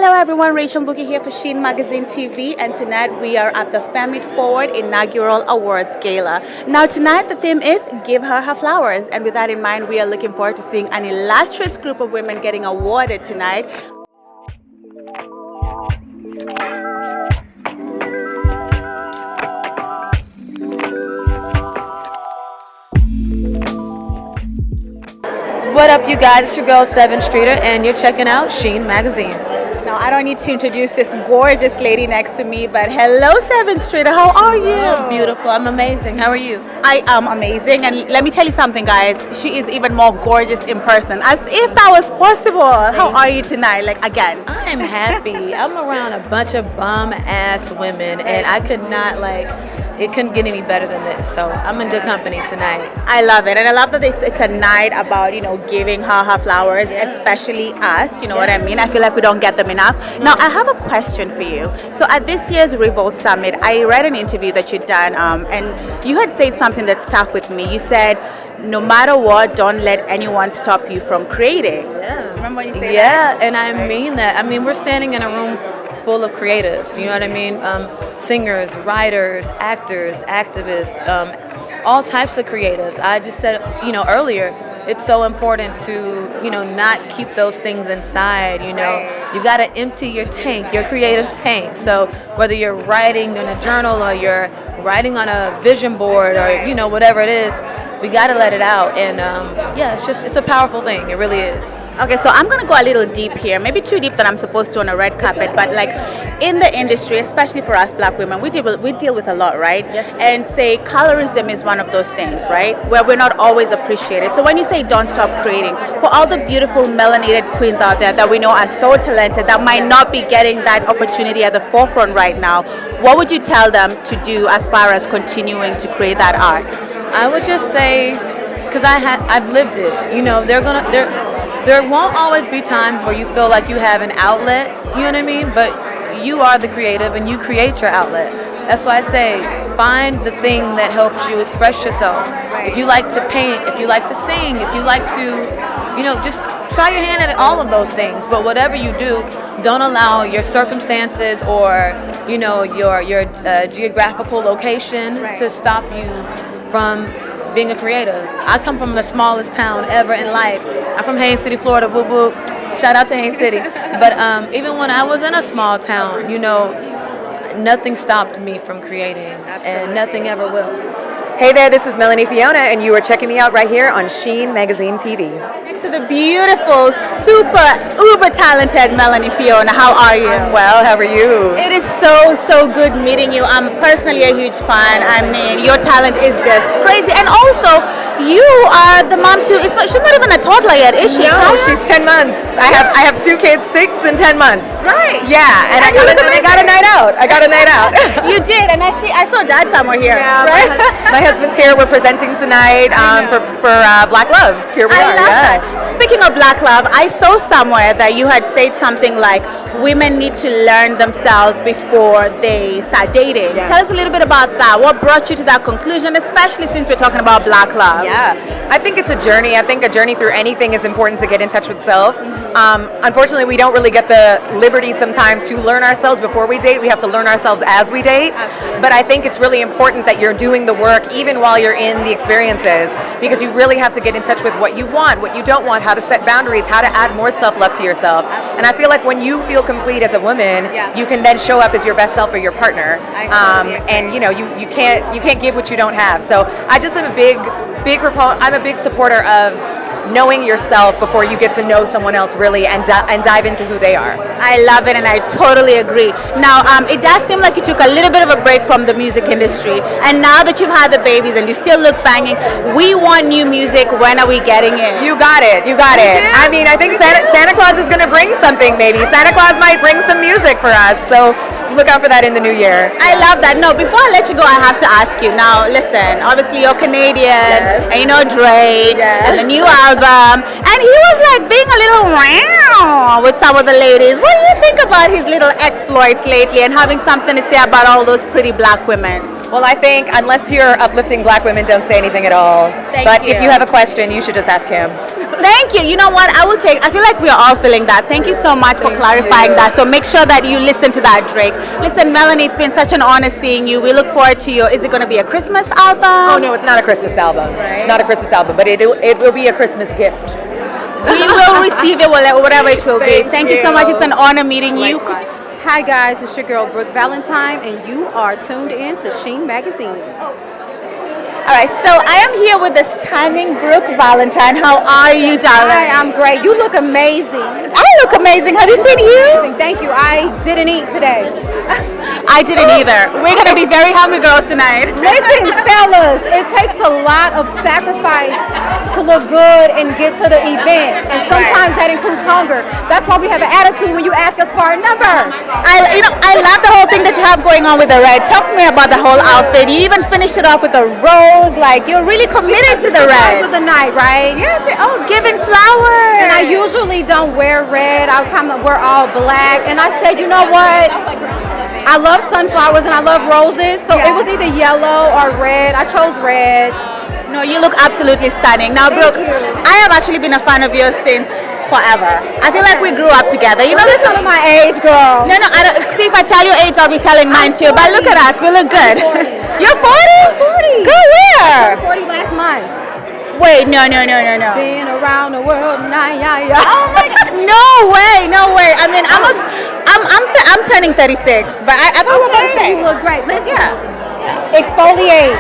Hello everyone, Rachel Mbuki here for Sheen Magazine TV, and tonight we are at the Femme It Forward inaugural awards gala. Now tonight the theme is Give Her Her Flowers, and with that in mind we are looking forward to seeing an illustrious group of women getting awarded tonight. What up, you guys? It's your girl 7 Streeter, and you're checking out Sheen Magazine. Now, I don't need to introduce this gorgeous lady next to me, but hello, 7 Streeter. How are you? Oh, beautiful. I'm amazing. How are you? I am amazing, and let me tell you something, guys. She is even more gorgeous in person, as if that was possible. How are you tonight? Like, again. I'm happy. I'm around a bunch of bum-ass women, and I could not, it couldn't get any better than this. So I'm in good company tonight. I love it, and I love that it's a night about, giving her flowers, especially us, you know what I mean? I feel like we don't get them enough. Now, I have a question for you. So at this year's Revolt Summit, I read an interview that you'd done, and you had said something that stuck with me. You said, no matter what, don't let anyone stop you from creating. Yeah. Remember when you said that? Yeah, and I mean that. I mean, we're standing in a room full of creatives, you know what I mean? Singers, writers, actors, activists, all types of creatives. I just said, earlier, it's so important to, not keep those things inside, Right. You got to empty your tank, your creative tank. So whether you're writing in a journal or you're writing on a vision board or, whatever it is, we got to let it out. And it's a powerful thing. It really is. Okay, so I'm going to go a little deep here, maybe too deep that I'm supposed to on a red carpet, but like in the industry, especially for us black women, we deal with a lot, right? Yes. And say colorism is one of those things, right? Where we're not always appreciated. So when you say don't stop creating, for all the beautiful melanated queens out there that we know are so talented that might not be getting that opportunity at the forefront right now, what would you tell them to do as far as continuing to create that art? I would just say, because I've lived it, there won't always be times where you feel like you have an outlet, you know what I mean? But you are the creative and you create your outlet. That's why I say find the thing that helps you express yourself. Right. If you like to paint, if you like to sing, if you like to, just try your hand at all of those things. But whatever you do, don't allow your circumstances or, your geographical location to stop you from being a creative. I come from the smallest town ever in life. I'm from Haines City, Florida. Whoop whoop. Shout out to Haines City. But even when I was in a small town, nothing stopped me from creating. Absolutely. And nothing ever will. Hey there, this is Melanie Fiona, and you are checking me out right here on Sheen Magazine TV. Next to the beautiful, super, uber talented Melanie Fiona. How are you? I'm well, how are you? It is so good meeting you. I'm personally a huge fan. I mean, your talent is just crazy. And also, you are the mom too. She's not even a toddler yet, is she? No, she's 10 months. I have 2 kids, 6 and 10 months. Right. Yeah, and I got a night out. You did, and I saw Dad somewhere here. Yeah, right? my husband's here. We're presenting tonight for Black Love. Here we are. Love that. Speaking of Black Love, I saw somewhere that you had said something like women need to learn themselves before they start dating. Yeah. Tell us a little bit about that. What brought you to that conclusion, especially since we're talking about Black Love? Yeah, I think it's a journey. I think a journey through anything is important to get in touch with self. Unfortunately, we don't really get the liberty sometimes to learn ourselves before we date. We have to learn ourselves as we date. Absolutely. But I think it's really important that you're doing the work even while you're in the experiences, because you really have to get in touch with what you want, what you don't want, how to set boundaries, how to add more self-love to yourself. Absolutely. And I feel like when you feel complete as a woman, you can then show up as your best self for your partner. And you can't give what you don't have. So I just am a big proponent. I'm a big supporter of knowing yourself before you get to know someone else really and dive into who they are. I love it, and I totally agree. Now, it does seem like you took a little bit of a break from the music industry, and now that you've had the babies and you still look banging, we want new music. When are we getting it? You got it. I mean, I think Santa Claus is going to bring something, maybe. Santa Claus might bring some music for us, so look out for that in the new year. I love that. No, before I let you go, I have to ask you. Now, listen, obviously you're Canadian, and you know Drake, and the new album, and he was like being a little wow with some of the ladies. What do you think about his little exploits lately and having something to say about all those pretty black women? Well, I think unless you're uplifting black women, don't say anything at all. But if you have a question, you should just ask him. Thank you. You know what? I feel like we are all feeling that. Thank you so much for clarifying that. So make sure that you listen to that, Drake. Listen, Melanie, it's been such an honor seeing you. We look forward to you. Is it going to be a Christmas album? Oh, no, it's not a Christmas album. Right. It's not a Christmas album, but it will be a Christmas gift. We will receive it, whatever it will be. Thank you so much. It's an honor meeting you. Hi guys, it's your girl Brooke Valentine, and you are tuned in to Sheen Magazine. All right, so I am here with the stunning Brooke Valentine. How are you, darling? Hi, I'm great. You look amazing. I look amazing. Have you seen you? Thank you. I didn't eat today. I didn't either. We're going to be very hungry girls tonight. Listen, fellas, it takes a lot of sacrifice to look good and get to the event, and sometimes that includes hunger. That's why we have an attitude when you ask us for a number. I love the whole thing that you have going on with the red. Talk to me about the whole outfit. You even finished it off with a rose. Like, you're really committed to the red. For the night, right? Yes. Oh, giving flowers. And I usually don't wear red. I kind of wear all black. And I said, you know what? I love sunflowers and I love roses. So it was either yellow or red. I chose red. No, you look absolutely stunning. Now, Brooke, I have actually been a fan of yours since forever. I feel like we grew up together. You know, You're some of my age, girl. No, I don't. See, if I tell your age, I'll be telling mine too. But look at us. We look good. You're 40? 40. Go where? 40 last month. Wait, no. Been around the world, yeah. Oh my God! No way. I mean, I'm turning 36, but I thought we were about to say. You look great. Listen. Yeah. Exfoliate.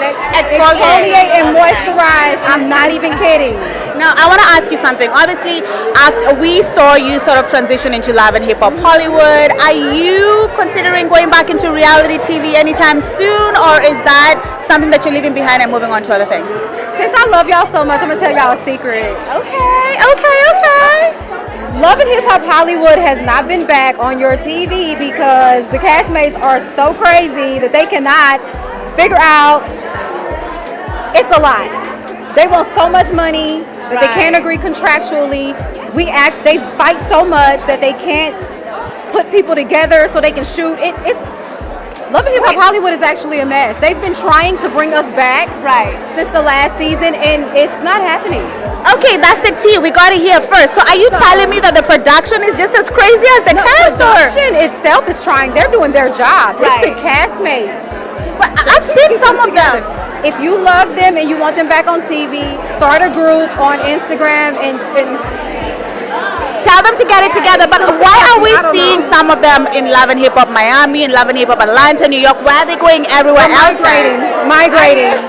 Exfoliate and moisturize. I'm not even kidding. Now, I want to ask you something. Obviously, after we saw you sort of transition into love and hip hop Hollywood, are you considering going back into reality TV anytime soon, or is that something that you're leaving behind and moving on to other things? Since I love y'all so much, I'm gonna tell y'all a secret. Okay. Love and Hip Hop Hollywood has not been back on your TV because the castmates are so crazy that they cannot figure out. It's a lot. They want so much money that they can't agree contractually. They fight so much that they can't put people together so they can shoot. It's Love and Hip Hop Hollywood is actually a mess. They've been trying to bring us back since the last season, and it's not happening. Okay, that's the tea. We got to hear first. So are you telling me that the production is just as crazy as the cast? Production itself is trying. They're doing their job. It's the castmates. But I've seen some of them. If you love them and you want them back on TV, start a group on Instagram and tell them to get it together. But why are we seeing some of them in Love and Hip Hop Miami, in Love and Hip Hop Atlanta, New York? Why are they going everywhere else? Migrating.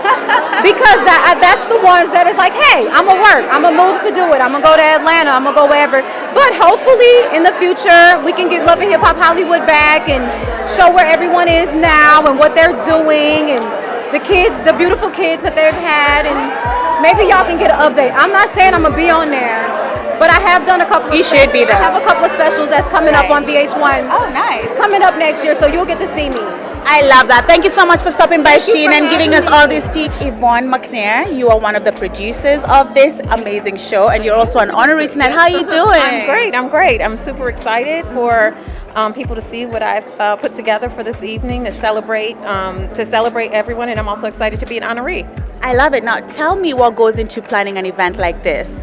Because that's the ones that is like, hey, I'm gonna work, I'm gonna move to do it, I'm gonna go to Atlanta, I'm gonna go wherever. But hopefully in the future we can get Love and Hip Hop Hollywood back and show where everyone is now and what they're doing and the kids, the beautiful kids that they've had, and maybe y'all can get an update. I'm not saying I'm gonna be on there, but I have done a couple of should be there. I have a couple of specials that's coming up on VH1. Oh, nice. Coming up next year, so you'll get to see me. I love that. Thank you so much for stopping by, Sheen, and giving us all this tea. Yvonne McNair, you are one of the producers of this amazing show, and you're also an honoree tonight. How are you doing? I'm great. I'm super excited for people to see what I've put together for this evening to celebrate everyone, and I'm also excited to be an honoree. I love it. Now, tell me what goes into planning an event like this.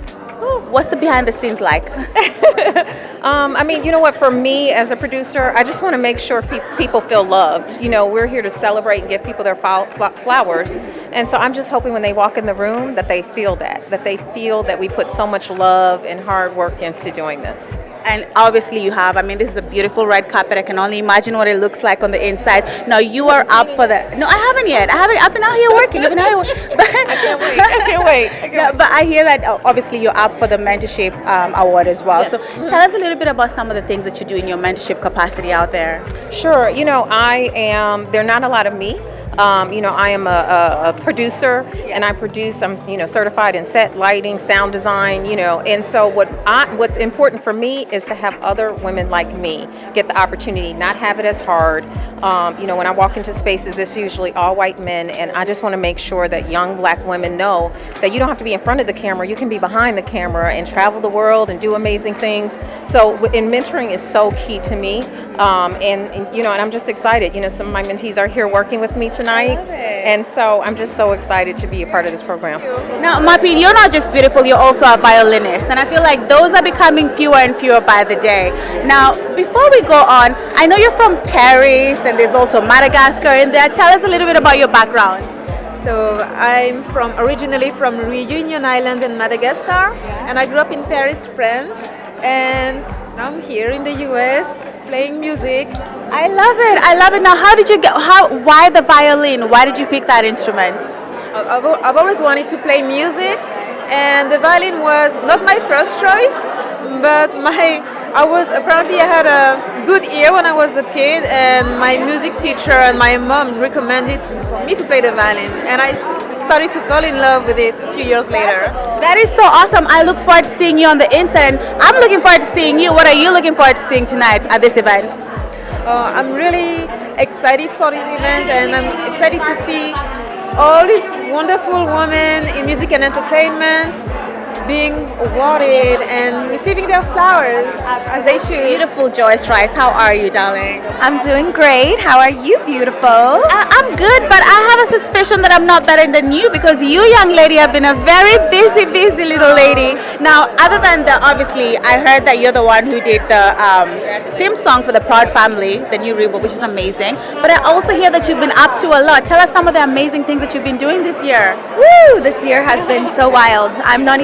What's the behind the scenes like? I mean, you know what, for me as a producer, I just want to make sure people feel loved. You know, we're here to celebrate and give people their flowers. And so I'm just hoping when they walk in the room that they feel that we put so much love and hard work into doing this. And obviously you have. I mean, this is a beautiful red carpet. I can only imagine what it looks like on the inside. Now, you are up for the... No, I haven't yet. I've been out here working. I can't wait. No, but I hear that obviously you're up for the mentorship award as well. Yes. So tell us a little bit about some of the things that you do in your mentorship capacity out there. Sure. You know, there are not a lot of me. You know, I am a producer, and I produce. I'm, you know, certified in set, lighting, sound design. You know, and so what's important for me is to have other women like me get the opportunity, not have it as hard. You know, when I walk into spaces, it's usually all white men, and I just want to make sure that young black women know that you don't have to be in front of the camera. You can be behind the camera camera and travel the world and do amazing things. So, and mentoring is so key to me. And you know, and I'm just excited. You know, some of my mentees are here working with me tonight, and so I'm just so excited to be a part of this program. Now, Mapi, you're not just beautiful, you're also a violinist, and I feel like those are becoming fewer and fewer by the day. Now, before we go on, I know you're from Paris, and there's also Madagascar in there. Tell us a little bit about your background. So I'm originally from Reunion Island in Madagascar, and I grew up in Paris, France, and now I'm here in the US playing music. I love it. I love it. Now, how did you get? Why the violin? Why did you pick that instrument? I've always wanted to play music, and the violin was not my first choice, but I had a good ear when I was a kid, and my music teacher and my mom recommended for me to play the violin, and I started to fall in love with it a few years later. That is so awesome. I look forward to seeing you on the inside, and I'm looking forward to seeing you. What are you looking forward to seeing tonight at this event? I'm really excited for this event, and I'm excited to see all these wonderful women in music and entertainment being awarded and receiving their flowers as they should. Beautiful Joyce Rice, how are you, darling? I'm doing great. How are you, beautiful? I'm good, but I have a suspicion that I'm not better than you, because you, young lady, have been a very busy little lady. Now, other than obviously, I heard that you're the one who did the theme song for the Proud Family, the new reboot, which is amazing. But I also hear that you've been up to a lot. Tell us some of the amazing things that you've been doing this year. Woo! This year has been so wild. I'm not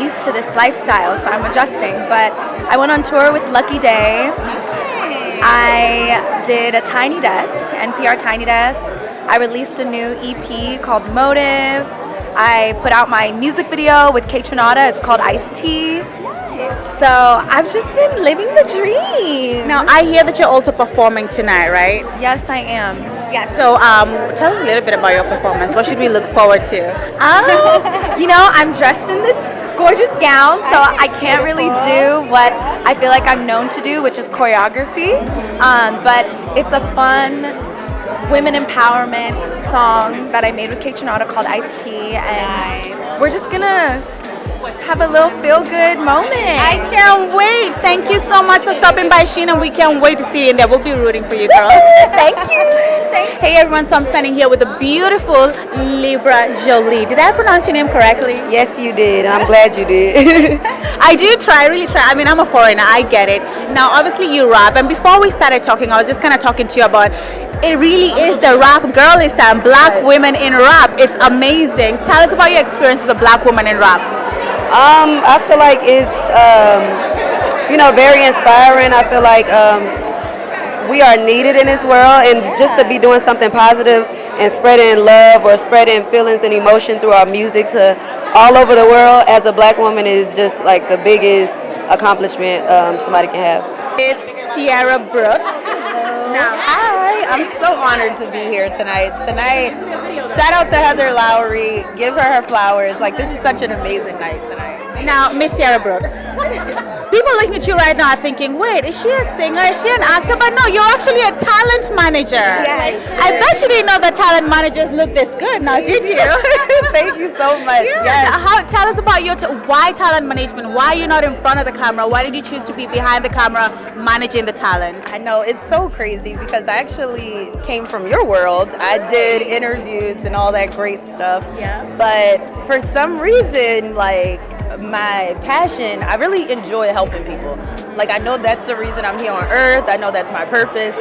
used to this lifestyle, so I'm adjusting. But I went on tour with Lucky Day. I did a Tiny Desk, NPR Tiny Desk. I released a new EP called Motive. I put out my music video with Kate Trinata. It's called Iced Tea. So I've just been living the dream. Now, I hear that you're also performing tonight, right? Yes, I am. Yeah, so tell us a little bit about your performance. What should we look forward to? You know, I'm dressed in this gorgeous gown, so I can't really do what I feel like I'm known to do, which is choreography. But it's a fun women empowerment song that I made with Kate Trinata called Iced Tea, and we're just gonna have a little feel-good moment. I can't wait. Thank you so much for stopping by, Sheen, and we can't wait to see you in there. We'll be rooting for you, girl. Thank you. Hey, everyone. So I'm standing here with the beautiful Libra Jolie. Did I pronounce your name correctly? Yes, you did. I'm glad you did. I do try, really try. I mean, I'm a foreigner. I get it. Now, obviously, you rap. And before we started talking, I was just kind of talking to you about it really is the rap girlies time. Black women in rap. It's amazing. Tell us about your experience as a black woman in rap. I feel like it's, very inspiring. I feel like we are needed in this world, and just to be doing something positive and spreading love or spreading feelings and emotion through our music to all over the world as a black woman is just like the biggest accomplishment somebody can have. It's Sierra Brooks. Now, Hi, I'm so honored to be here tonight. Shout out to Heather Lowry. Give her her flowers. Like, this is such an amazing night tonight. Now, Miss Sierra Brooks, people looking at you right now are thinking, wait, is she a singer? Is she an actor? But no, you're actually a talent manager. Yes. I bet you didn't know that talent managers look this good now, did you? Thank you so much. Yes. Tell us about why talent management? Why are you not in front of the camera? Why did you choose to be behind the camera managing the talent? I know, it's so crazy because I actually came from your world. I did interviews and all that great stuff. Yeah. But for some reason, like, my passion, I really enjoy helping people. Like, I know that's the reason I'm here on earth. I know that's my purpose.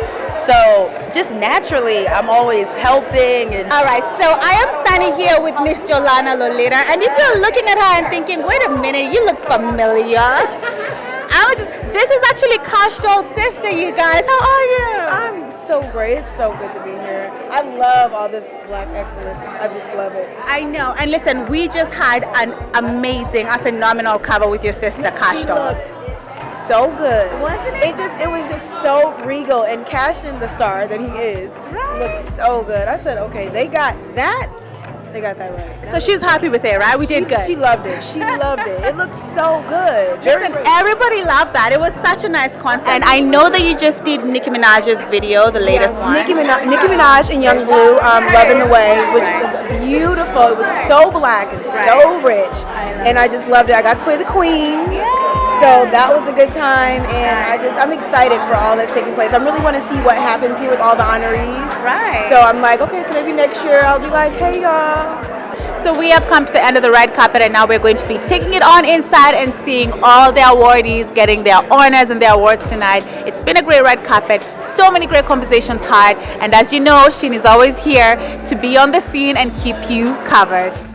So just naturally, I'm always helping. And all right, so I am standing here with Miss Jolana Lolita, and if you're looking at her and thinking, wait a minute, you look familiar. This is actually Kash Doll's sister, you guys. How are you? I'm so great. It's so good to be here. I love all this black excellence. I just love it. I know. And listen, we just had an amazing, a phenomenal cover with your sister, Kash Doll. So good. Wasn't it? It was just so regal, and Cashin, the star that he is, looked so good. I said, okay, they got that. They got that right. So she's happy with it, right? We did good. She loved it. She loved it. It looked so good. Listen, everybody loved that. It was such a nice concept. And I know that you just did Nicki Minaj's video, the latest one. Nicki Minaj and Young Blue, Loving the Way, which was beautiful. It was so black and so rich. And I just loved it. I got to play the queen. So that was a good time, and I'm excited for all that's taking place. I really want to see what happens here with all the honorees. Right. So I'm like, okay, so maybe next year I'll be like, hey y'all. So we have come to the end of the red carpet, and now we're going to be taking it on inside and seeing all the awardees getting their honors and their awards tonight. It's been a great red carpet. So many great conversations had, and as you know, Sheen is always here to be on the scene and keep you covered.